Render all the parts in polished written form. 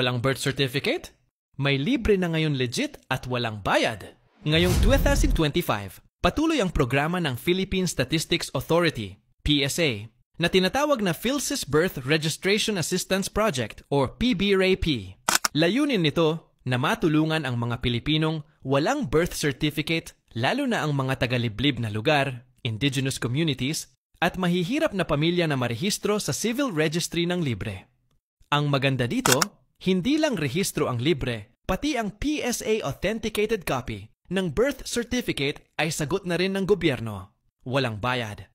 Walang birth certificate? May libre na ngayon legit at walang bayad. Ngayong 2025, patuloy ang programa ng Philippine Statistics Authority, PSA, na tinatawag na PhilSys Birth Registration Assistance Project or PBRAP. Layunin nito na matulungan ang mga Pilipinong walang birth certificate, lalo na ang mga taga-liblib na lugar, indigenous communities, at mahihirap na pamilya na marehistro sa civil registry ng libre. Ang maganda dito, hindi lang rehistro ang libre, pati ang PSA authenticated copy ng birth certificate ay sagot na rin ng gobyerno. Walang bayad.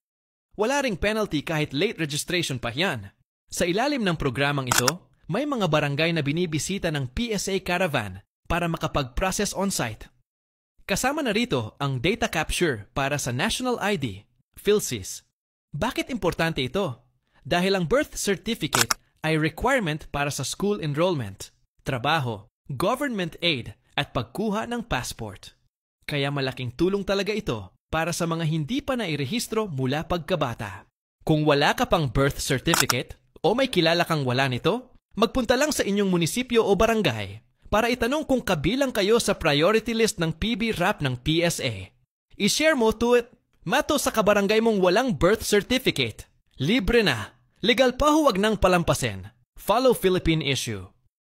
Wala ring penalty kahit late registration pa yan. Sa ilalim ng programang ito, may mga barangay na binibisita ng PSA Caravan para makapag-process on-site. Kasama na rito ang data capture para sa National ID, PhilSys. Bakit importante ito? Dahil ang birth certificate ay requirement para sa school enrollment, trabaho, government aid at pagkuha ng passport. Kaya malaking tulong talaga ito para sa mga hindi pa nairehistro mula pagkabata. Kung wala ka pang birth certificate o may kilala kang wala nito, magpunta lang sa inyong munisipyo o barangay para itanong kung kabilang kayo sa priority list ng PBRAP ng PSA. I-share mo to it. Mato sa kabarangay mong walang birth certificate. Libre na. Legal pa, huwag nang palampasin. Follow Philippine Issue.